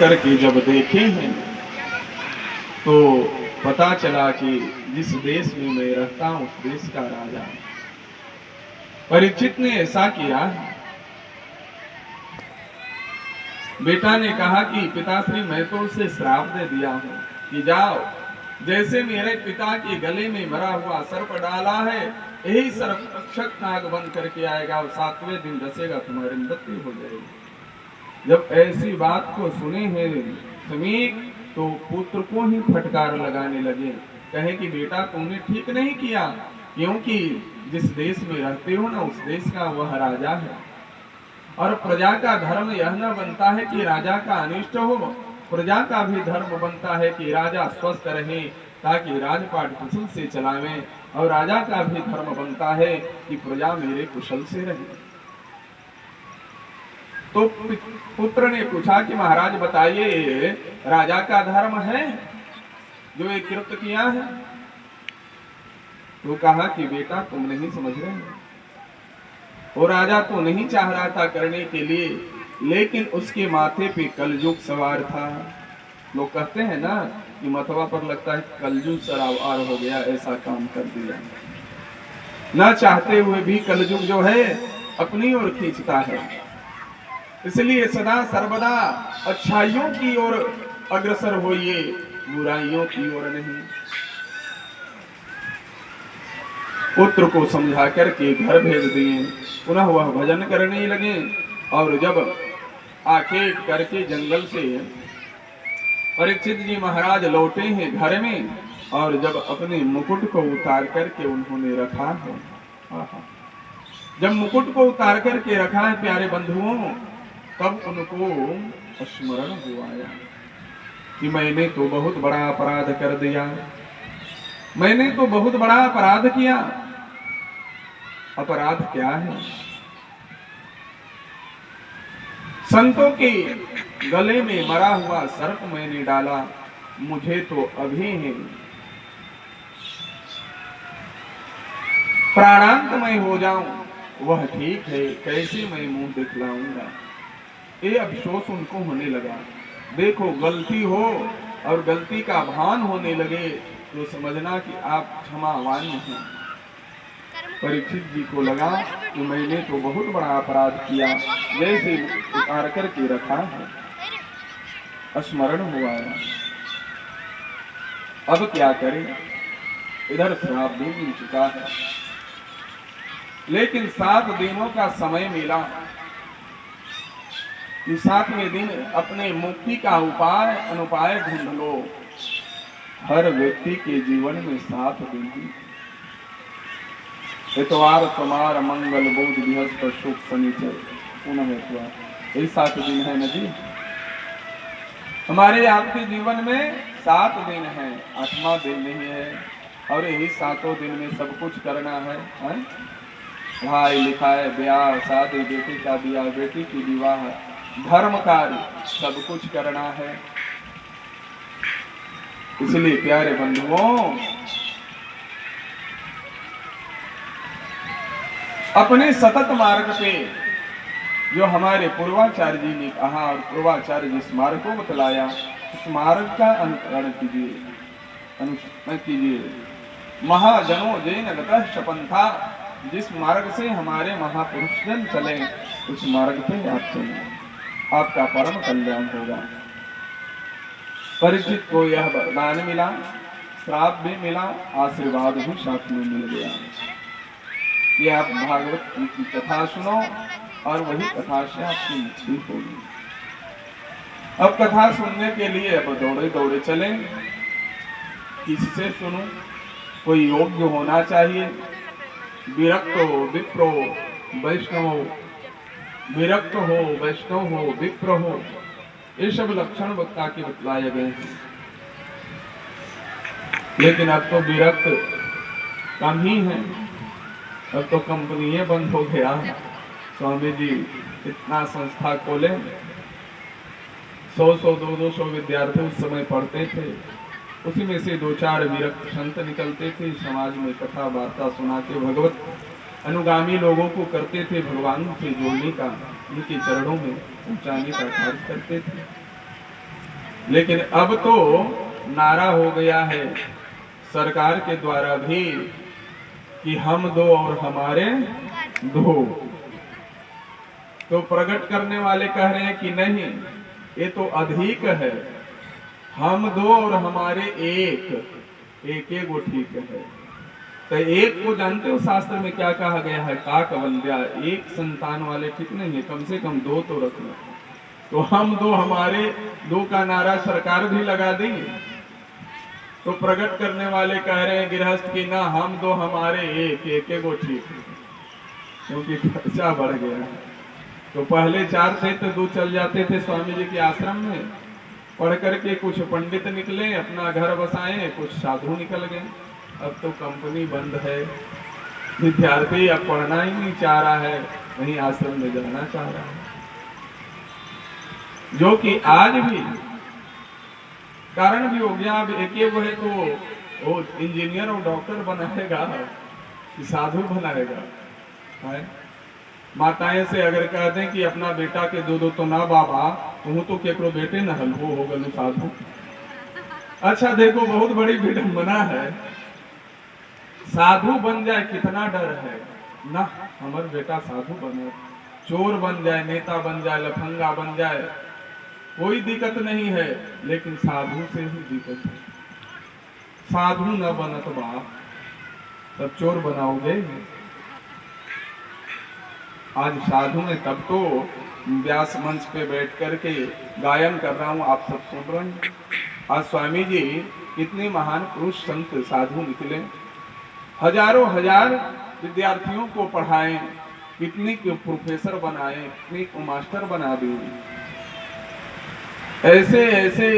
करके जब देखे हैं तो पता चला कि जिस देश में मैं रहता हूं उस देश का राजा परीक्षित ने ऐसा किया है। बेटा ने कहा कि पिताश्री मैं तो उसे श्राप दे दिया हूं कि जाओ, जैसे मेरे पिता के गले में मरा हुआ सर्प डाला है यही सर्प रक्षक नाग बन करके आएगा और 7वें दिन डसेगा, तुम्हारी मृत्यु हो जाएगी। जब ऐसी बात को सुने हैं समीक तो पुत्र को ही फटकार लगाने लगे, कहे कि बेटा तुमने ठीक नहीं किया, क्योंकि जिस देश में रहते हो ना उस देश का वह राजा है और प्रजा का धर्म यह न बनता है कि राजा का अनिष्ट हो, प्रजा का भी धर्म बनता है कि राजा स्वस्थ रहे ताकि राजपाट कुशल से चलावे, और राजा का भी धर्म बनता है कि प्रजा मेरे कुशल से रहे। तो पुत्र ने पूछा कि महाराज बताइए राजा का धर्म है जो ये कृत्य किया है? तो कहा कि बेटा तुम नहीं समझ रहे हो, वो राजा तो नहीं चाह रहा था करने के लिए, लेकिन उसके माथे पे कलयुग सवार था। लोग कहते हैं ना कि मथवा पर लगता है कलयुग सवार हो गया, ऐसा काम कर दिया। ना चाहते हुए भी कलयुग जो है अपनी ओर खींचता है, इसलिए सदा सर्वदा अच्छाइयों की ओर अग्रसर होइए, बुराइयों की ओर नहीं। पुत्र को समझा करके घर भेज दिए, पुनः वह भजन करने लगे। और जब आके करके जंगल से परीक्षित जी महाराज लौटे हैं घर में, और जब अपने मुकुट को उतार करके उन्होंने रखा है, जब मुकुट को उतार करके रखा है प्यारे बंधुओं, तब उनको स्मरण हुआ कि मैंने तो बहुत बड़ा अपराध कर दिया, मैंने तो बहुत बड़ा अपराध किया। अपराध क्या है? संतों के गले में मरा हुआ सर्प मैंने डाला, मुझे तो अभी है प्राणांत मैं हो जाऊं वह ठीक है, कैसे मैं मुंह दिखलाऊंगा। ये अफसोस उनको होने लगा। देखो गलती हो और गलती का भान होने लगे तो समझना कि आप क्षमावान हैं। परीक्षित जी को लगा कि मैंने तो बहुत बड़ा अपराध किया, जैसे उतार करके रखा है, स्मरण हुआ है, अब क्या करें। इधर श्राप भी मिल चुका है, लेकिन 7 दिनों का समय मिला कि 7वें दिन अपने मुक्ति का उपाय अनुपाय ढूंढ लो। हर व्यक्ति के जीवन में 7 दिन, इतवार सोमवार मंगल बुध बृहस्पति शुक्र शनिचर पुनः इतवार, यही 7 दिन है ना जी। हमारे आपके जीवन में 7 दिन है, 8वां दिन नहीं है, और यही 7 दिन में सब कुछ करना है, पढ़ाई लिखाई ब्याह शादी, बेटी का ब्याह बेटी की विवाह, धर्म कार्य सब कुछ करना है। इसलिए प्यारे बंधुओं अपने सतत मार्ग पे जो हमारे पूर्वाचार्य जी ने कहा और पूर्वाचार्य जिस मार्ग को बतलाया उस मार्ग का अनुसरण कीजिए, अनुसरण कीजिए। महाजनों जैन गतः शपन्था, जिस मार्ग से हमारे महापुरुष जन चले उस मार्ग पे आप चलें, आपका परम कल्याण होगा। परीक्षित को यह वरदान मिला, श्राप भी मिला, आशीर्वाद भी साथ में मिल गया कि आप भागवत की कथा सुनो और वही कथा से आपकी मुक्ति होगी। अब कथा सुनने के लिए अब दौड़े दौड़े चलें। किससे सुनो? कोई योग्य होना चाहिए, विरक्त हो, विप्र हो, वैष्णव हो, विरक्त हो, वैष्णव हो, विप्र हो, ये सब लक्षण वक्ता के बतलाए गए हैं। लेकिन अब तो विरक्त कम ही है, अब तो कंपनी बंद हो गया। स्वामी जी इतना संस्था खोले, 100 200 विद्यार्थी उस समय पढ़ते थे, उसी में से 2-4 विरक्त संत निकलते थे, समाज में कथा वार्ता सुना के भगवत अनुगामी लोगों को करते थे, भगवान से जोड़ने का, उनके चरणों में पहुंचाने का कार्य करते थे। लेकिन अब तो नारा हो गया है सरकार के द्वारा भी कि हम दो और हमारे दो। तो प्रकट करने वाले कह रहे हैं कि नहीं, ये तो अधिक है, हम दो और हमारे एक गो ठीक है। तो एक को जानते हो शास्त्र में क्या कहा गया है? काक वंद्या, एक संतान वाले ठीक नहीं है, कम से कम दो तो रखना। तो हम दो हमारे दो का नारा सरकार भी लगा देंगे। तो प्रकट करने वाले कह रहे हैं गृहस्थ की ना, हम दो हमारे एक गो ठीक है, क्योंकि खर्चा बढ़ गया है। तो पहले 4 थे तो 2 चल जाते थे स्वामी जी के आश्रम में, पढ़ करके कुछ पंडित निकले, अपना घर बसाए, कुछ साधु निकल गए। अब तो कंपनी बंद है, विद्यार्थी अब पढ़ना ही नहीं चाह रहा है, नहीं आश्रम में जाना चाह रहा है। जो कि आज भी कारण भी हो गया। अब एक वो है तो वो इंजीनियर और डॉक्टर बनाएगा कि साधु बनाएगा है? माताएं से अगर कह दें कि अपना बेटा के दो तो ना बाबा, तू तो केकरो बेटे न हल हो गल साधु। अच्छा देखो, बहुत बड़ी विडंबना है, साधु बन जाए कितना डर है ना, हमार बेटा साधु बने, चोर बन जाए, नेता बन जाए, लफंगा बन जाए, कोई दिक्कत नहीं है, लेकिन साधु से ही दिक्कत है। साधु न बनत बाप, तब चोर बनाओगे। आज साधु में तब तो व्यास मंच पे बैठ करके गायन कर रहा हूँ, आप सब सुन रहे हैं। आज स्वामी जी कितने महान पुरुष संत साधु निकले, हजारों हजार विद्यार्थियों को पढ़ाएं, कितने को प्रोफेसर बनाए, कितने को मास्टर बना दिए। ऐसे ऐसे